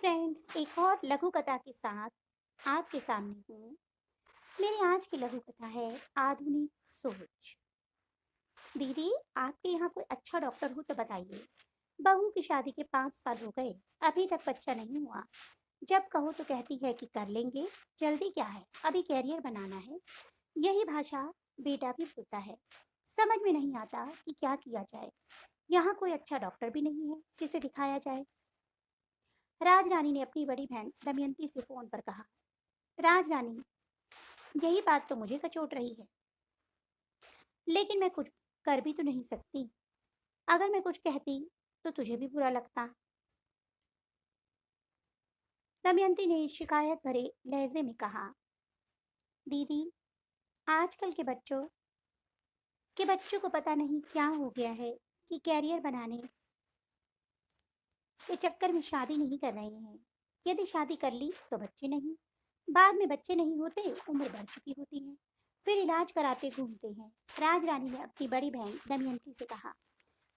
Friends, एक और लघु कथा के साथ आपके सामने हूँ। मेरी आज की लघु कथा है आधुनिक सोच। दीदी, आपके यहाँ कोई अच्छा डॉक्टर हो तो बताइए। बहू की शादी के 5 साल हो गए, अभी तक बच्चा नहीं हुआ। जब कहो तो कहती है कि कर लेंगे, जल्दी क्या है, अभी कैरियर बनाना है। यही भाषा बेटा भी बोलता है। समझ में नहीं आता कि क्या किया जाए। यहाँ कोई अच्छा डॉक्टर भी नहीं है जिसे दिखाया जाए। राजरानी ने अपनी बड़ी बहन दमयंती से फोन पर कहा। राजरानी, यही बात तो मुझे कचोट रही है, लेकिन मैं कुछ कर भी तो नहीं सकती। अगर मैं कुछ कहती तो तुझे भी बुरा लगता। दमयंती ने शिकायत भरे लहजे में कहा। दीदी, आजकल के बच्चों को पता नहीं क्या हो गया है कि कैरियर बनाने के चक्कर में शादी नहीं कर रहे हैं। यदि शादी कर ली तो बच्चे नहीं, बाद में बच्चे नहीं होते, उम्र बढ़ चुकी होती है, फिर इलाज कराते घूमते हैं। राजरानी ने अपनी बड़ी बहन दमयंती से कहा।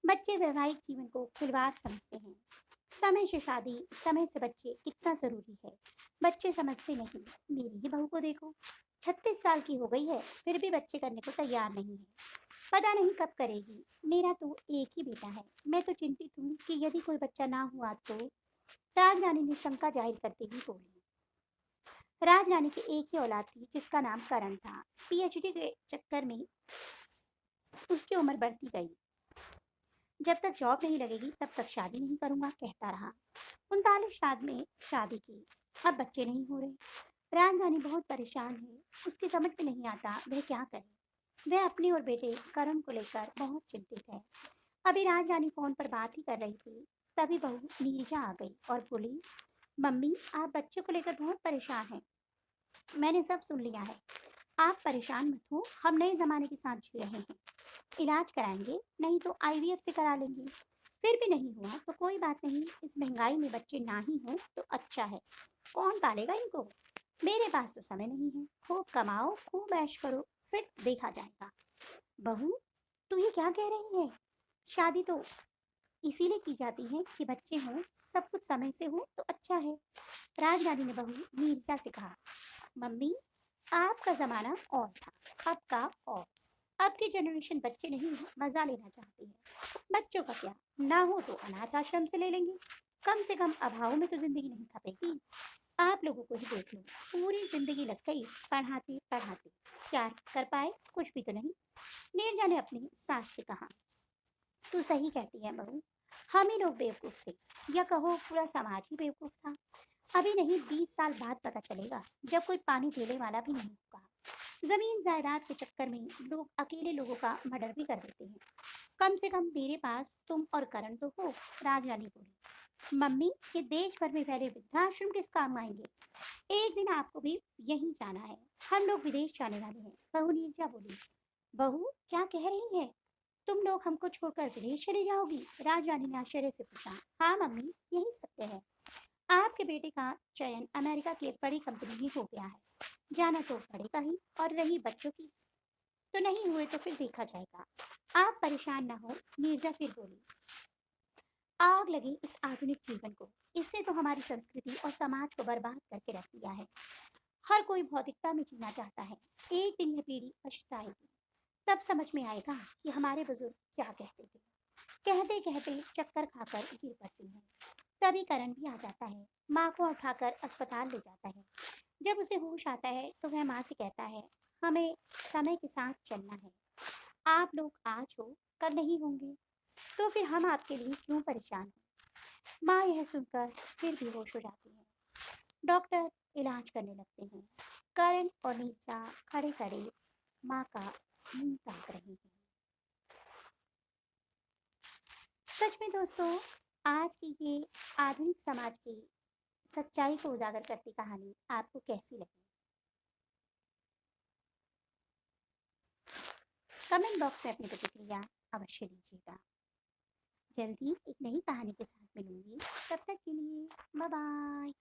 बच्चे वैवाहिक जीवन को खिलवाड़ समझते हैं। समय से शादी, समय से बच्चे कितना जरूरी है, बच्चे समझते नहीं। मेरी ही बहू को देखो, 36 साल की हो गई है, फिर भी बच्चे करने को तैयार नहीं है। पता नहीं कब करेगी। मेरा तो एक ही बेटा है। मैं तो चिंतित हूँ कि यदि कोई बच्चा ना हुआ तो। राजरानी ने शंका जाहिर करते हुए बोली। राजरानी की एक ही औलाद थी जिसका नाम करण था। पीएचडी के चक्कर में उसकी उम्र बढ़ती गई। जब तक जॉब नहीं लगेगी तब तक शादी नहीं करूंगा कहता रहा। 39 साल में शादी की, अब बच्चे नहीं हो रहे। राजरानी बहुत परेशान है। उसकी समझ में नहीं आता वह क्या करे। वह अपने और बेटे करण को लेकर बहुत चिंतित है। अभी राजरानी फोन पर बात ही कर रही थी, तभी बहू नीरजा आ गई और बोली। मम्मी, आप बच्चे को लेकर बहुत परेशान हैं। मैंने सब सुन लिया है। आप परेशान मत हो, हम नए जमाने के साथ जी रहे हैं। इलाज कराएंगे, नहीं तो आईवीएफ से करा लेंगे। फिर भी नहीं हुआ तो कोई बात नहीं, इस महंगाई में बच्चे ना ही हो तो अच्छा है। कौन पालेगा इनको। मेरे पास तो समय नहीं है। खूब कमाओ, खूब ऐश करो, फिर देखा जाएगा। बहू, तू ये क्या कह रही है। शादी तो इसीलिए की जाती है कि बच्चे हों, सब कुछ समय से हो तो अच्छा है। राजरानी ने बहू नीरजा से कहा। मम्मी, आपका जमाना और था, अब का और। अब की जनरेशन बच्चे नहीं, मजा लेना चाहती है। बच्चों का क्या, ना हो तो अनाथ आश्रम से ले लेंगे। कम से कम अभाव में तो जिंदगी नहीं खपेगी। आप लोगों को ही देख लो, पूरी जिंदगी लग गई पढ़ाते पढ़ाते, क्या कर पाए, कुछ भी तो नहीं। नीरजा ने अपनी सास से कहा। तू सही कहती है बहू, हम ही लोग बेवकूफ थे, या कहो पूरा समाज ही बेवकूफ था। अभी नहीं, 20 साल बाद पता चलेगा, जब कोई पानी देने वाला भी नहीं होगा। जमीन जायदाद के चक्कर में लोग अकेले लोगों का मर्डर भी कर देते हैं। कम से कम मेरे पास तुम और करण तो हो। राजरानी बोली। मम्मी, ये देश भर में फैले वृद्धाश्रम किस काम आएंगे। एक दिन आपको भी यहीं जाना है। हम लोग विदेश जाने वाले हैं। बहू नीरजा बोली। बहू, क्या कह रही है। तुम लोग हमको छोड़कर विदेश चली जाओगी। राजरानी ने आश्चर्य से पूछा। हाँ मम्मी, यही सत्य है। आपके बेटे का चयन अमेरिका की एक बड़ी कंपनी में हो गया है। जाना तो पड़ेगा ही, और रही बच्चों की, तो नहीं हुए तो फिर देखा जाएगा। आप परेशान ना हो। नीरजा फिर बोली। आग लगी इस आधुनिक जीवन को। इससे तो हमारी संस्कृति और समाज को बर्बाद करके रख दिया है। हर कोई भौतिकता में जीना चाहता है। एक दिन यह पीढ़ी पछताएगी। तब समझ में आएगा कि हमारे बुजुर्ग क्या कहते थे। कहते कहते चक्कर खाकर गिर पड़ती है। तभी करण भी आ जाता है। माँ को उठाकर अस्पताल ले जाता है। जब उसे होश आता है तो वह माँ से कहता है। हमें समय के साथ चलना है। आप लोग आज हो, कल नहीं होंगे, तो फिर हम आपके लिए क्यों परेशान हैं। माँ यह सुनकर फिर भी होश हो जाती है। डॉक्टर इलाज करने लगते हैं। करण और नीचा खड़े खड़े माँ का मुंह ताक रहे हैं। सच में दोस्तों, आज की ये आधुनिक समाज की सच्चाई को उजागर करती कहानी आपको कैसी लगी। कमेंट बॉक्स में अपनी प्रतिक्रिया अवश्य दीजिएगा। जल्दी एक नई कहानी के साथ मिलूंगी। तब तक के लिए बाय बाय।